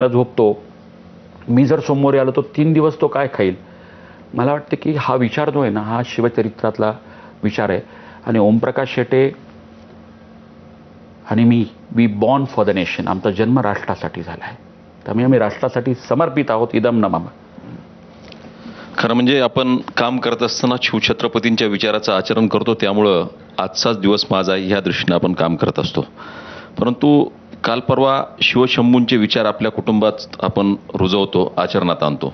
झोपतो. मी जर सोमवारी आलो तर 3 दिवस तो काय खाईल? मला वाटतं की हा विचार जो आहे ना, हा शिवचरित्रातला विचार आहे. आणि ओमप्रकाश शेटे आणि we born for the nation. आमचा जन्म राष्ट्रासाठी झाला आहे, त्यामुळे आम्ही राष्ट्रासाठी समर्पित आहोत. इदम न मम. खरं म्हणजे आपण काम करत असताना शिवछत्रपतींच्या विचाराचं आचरण करतो, त्यामुळं आजचाच दिवस माझा ह्या दृष्टीने आपण काम करत असतो. परंतु काल परवा शिवशंभूंचे विचार आपल्या कुटुंबात आपण रुजवतो, आचरणात आणतो.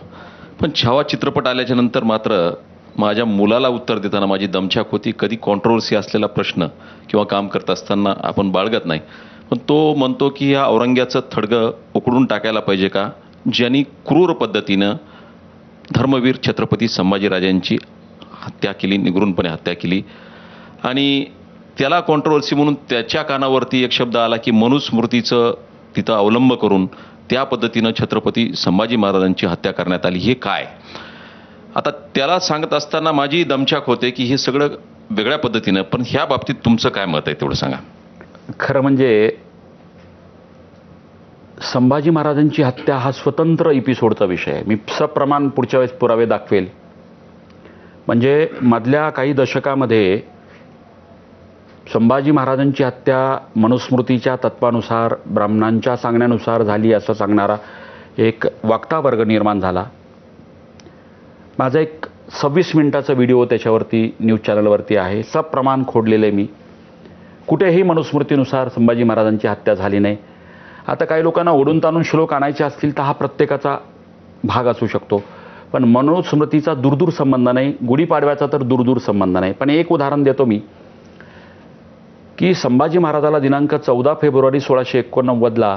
पण छावा चित्रपट आल्याच्या नंतर मात्र माझ्या मुलाला उत्तर देताना माझी दमछाक होती. कधी कॉन्ट्रोवर्सी असलेला प्रश्न किंवा काम करत असताना आपण बाळगत नाही, पण तो म्हणतो की या औरंग्याचं थडगं उकडून टाकायला पाहिजे का, ज्यांनी क्रूर पद्धतीनं धर्मवीर छत्रपती संभाजीराजांची हत्या केली, निगरूनपणे हत्या केली. आणि त्याला कॉन्ट्रोवर्सी म्हणून त्याच्या कानावरती एक शब्द आला की मनुस्मृतीचं तिथं अवलंब करून त्या पद्धतीनं छत्रपती संभाजी महाराजांची हत्या करण्यात आली. हे काय? आता त्याला सांगत असताना माझी दमछाक होते की हे सगळं वेगळ्या पद्धतीनं, पण ह्या बाबतीत तुमचं काय मत आहे तेवढं सांगा. खरं म्हणजे संभाजी महाराजांची हत्या हा स्वतंत्र एपिसोडचा विषय आहे. मी सप्रमाण पुढच्या वेळेस पुरावे दाखवेल. म्हणजे मधल्या काही दशकामध्ये संभाजी महाराजांची हत्या मनुस्मृतीच्या तत्वानुसार, ब्राह्मणांच्या सांगण्यानुसार झाली असं सांगणारा एक वक्ता वर्ग निर्माण झाला. माझा एक 26 मिनिटाचा व्हिडिओ त्याच्यावरती न्यूज चॅनलवरती आहे. सप्रमाण खोडलेलं आहे मी. कुठेही मनुस्मृतीनुसार संभाजी महाराजांची हत्या झाली नाही. आता काही लोकांना ओढून ताणून श्लोक आणायचे असतील तर हा प्रत्येकाचा भाग असू शकतो, पण मनुस्मृतीचा दूरदूर संबंध नाही, गुढीपाडव्याचा तर दूरदूर संबंध नाही. पण एक उदाहरण देतो मी की संभाजी महाराजाला दिनांक 14 फेब्रुवारी 1689ला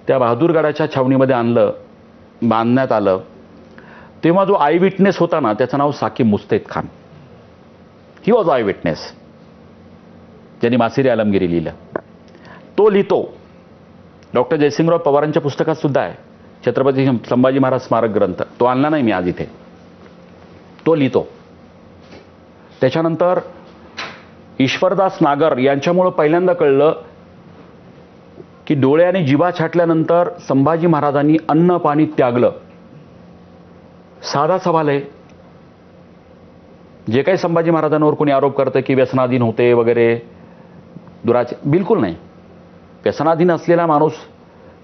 त्या बहादूरगडाच्या छावणीमध्ये बांधण्यात आलं. तेव्हा जो आय विटनेस होता ना, त्याचं नाव साकीब मुस्तैद Khan. He was I witness, ज्यांनी मासिरी आलमगिरी लिहिलं. तो लिहितो. डॉक्टर जयसिंगराव पवारांच्या पुस्तकात सुद्धा आहे, छत्रपती संभाजी महाराज स्मारक ग्रंथ. तो आणला नाही मी आज इथे. तो लिहितो. त्याच्यानंतर ईश्वरदास नागर यांच्यामुळं पहिल्यांदा कळलं की डोळे आणि जिभा छाटल्यानंतर संभाजी महाराजांनी अन्न पाणी त्यागलं. साधा सवाल आहे. जे काही संभाजी महाराजांवर कोणी आरोप करतं की व्यसनाधीन होते वगैरे, बिलकुल नाही. व्यसनाधीन असलेला माणूस,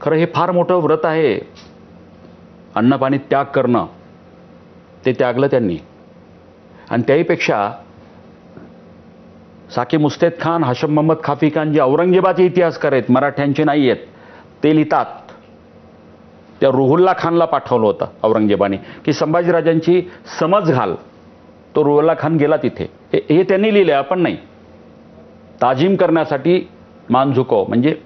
खरं हे फार मोठं व्रत आहे, अन्न पाणी त्याग करणं. ते त्यागलं त्यांनी. आणि त्याहीपेक्षा साकीब मुस्तैद खान, हाशम मोहम्मद खाफी खान, जे औरंगजेबाचे इतिहासकार आहेत, मराठ्यांचे नाही आहेत, ते लिहितात. त्या रुहुल्ला खानला पाठवलं होतं औरंगजेबाने की संभाजीराजांची समज घाल. तो रुहुल्ला खान गेला तिथे. हे त्यांनी लिहिले, आपण नाही. ताजीम करण्यासाठी, मान झुकव म्हणजे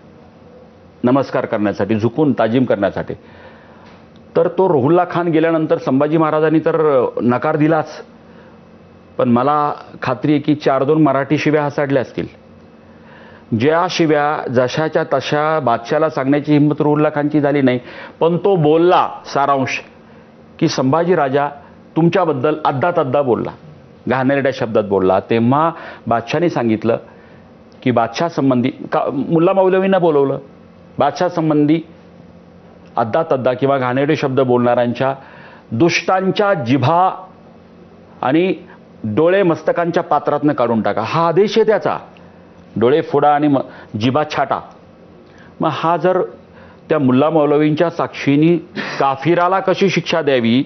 नमस्कार करण्यासाठी, झुकून ताजीम करण्यासाठी. तर तो रुहुल्ला खान गेल्यानंतर संभाजी महाराजांनी तर नकार दिलाच, पण मला खात्री आहे की 4-2 मराठी शिव्या हसाडल्या असतील. ज्या शिव्या जशाच्या तशा बादशाला सांगण्याची हिंमत रुहुल्ला खानची झाली नाही. पण तो बोलला, सारांश, की संभाजी राजा तुमच्याबद्दल अद्दा बोलला, घाणेरड्या शब्दात बोलला. तेव्हा बादशाने सांगितलं की बादशाह संबंधी मुल्ला मौलवींना बोलवलं. बादशाह संबंधी अद्दा किंवा घाणेरडे शब्द बोलणाऱ्यांच्या दुष्टांच्या जिभा आणि डोळे मस्तकांच्या पात्रातनं काढून टाका. हा आदेश आहे त्याचा. डोळे फोडा आणि जिभा छाटा. मग हा जर त्या मुल्ला मौलवींच्या साक्षीनी काफिराला कशी शिक्षा द्यावी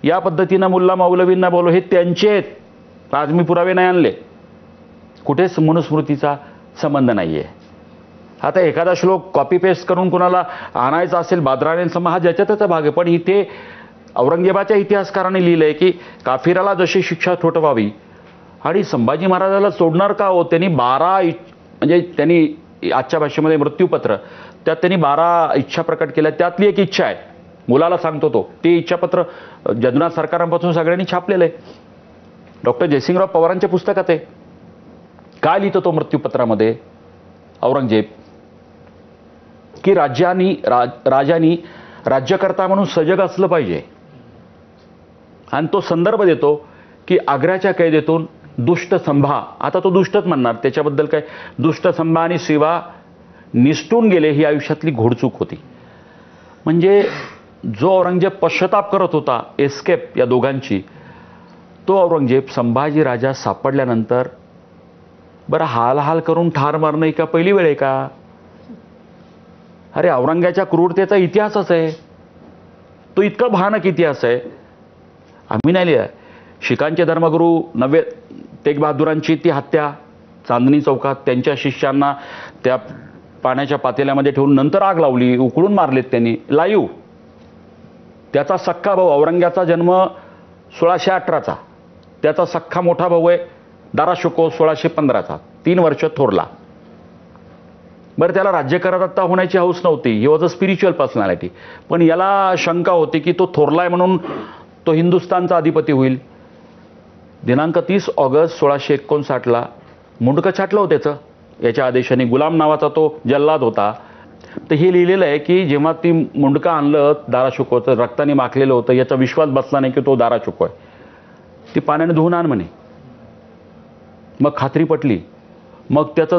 या पद्धतीनं मुल्ला मौलवींना बोलव, हे त्यांचे आहेत. आज मी पुरावे नाही आणले. कुठेच मनुस्मृतीचा संबंध नाही आहे. आता एखादा श्लोक कॉपी पेस्ट करून कुणाला आणायचा असेल बादराने सम, हा ज्याच्या त्याचा भाग आहे. पण इथे औरंगजेबाच्या इतिहासकारांनी लिहिलंय की काफिराला जशी शिक्षा ठोठवावी. आणि संभाजी महाराजाला सोडणार का हो? त्यांनी 12 म्हणजे त्यांनी आजच्या भाषेमध्ये मृत्यूपत्र, त्यात त्यांनी 12 इच्छा प्रकट केल्या. त्यातली एक इच्छा आहे, मुलाला सांगतो तो, ते इच्छापत्र जगन्नाथ सरकारांपासून सगळ्यांनी छापलेलं आहे. डॉक्टर जयसिंगराव पवारांच्या पुस्तकात आहे. काय लिहितो तो मृत्यूपत्रामध्ये औरंगजेब, की राजांनी राज्यकर्ता म्हणून सजग असलं पाहिजे. आणि तो संदर्भ देतो की आग्र्याच्या कैदेतून दुष्ट संभा, आता तो दुष्टच म्हणणार, त्याच्याबद्दल काय, दुष्ट संभा आणि शिवा निसटून गेले, ही आयुष्यातली घोडचूक होती. म्हणजे जो औरंगजेब पश्चाताप करत होता, एस्केप या दोघांची, तो औरंगजेब संभाजीराजा सापडल्यानंतर बरं हाल हाल करून ठार मारणं ही का पहिली वेळ आहे का? अरे औरंगाच्या क्रूरतेचा इतिहासच आहे तो, इतका भयानक इतिहास आहे. आम्ही नाही लिहिला. शिखांचे धर्मगुरू नव्हे तेग बहादुरांची ती हत्या चांदणी चौकात, त्यांच्या शिष्यांना त्या पाण्याच्या पातेल्यामध्ये ठेवून नंतर आग लावली, उकळून मारलेत त्यांनी लाईव्ह. त्याचा सख्खा भाऊ, औरंग्याचा जन्म 1618चा, त्याचा सख्खा मोठा भाऊ आहे दारा शुको 1615चा, 3 वर्ष थोरला. बरं त्याला राज्यकर्ता होण्याची हौस नव्हती, he was a spiritual personality. पण याला शंका होती की तो थोरलाय म्हणून तो हिंदुस्थानचा अधिपती होईल. दिनांक 30 ऑगस्ट 1659ला मुंडकं छाटलं होतं त्याचं याच्या आदेशाने. गुलाम नावाचा तो जल्लाद होता. तर हे लिहिलेलं आहे की जेव्हा ती मुंडकं आणलं दारा शुकोचं, रक्ताने माखलेलं होतं, याचा विश्वास बसला नाही की तो दारा शुको आहे. ती पाण्याने धुवून आण म्हणे. मग खात्री पटली. मग त्याचं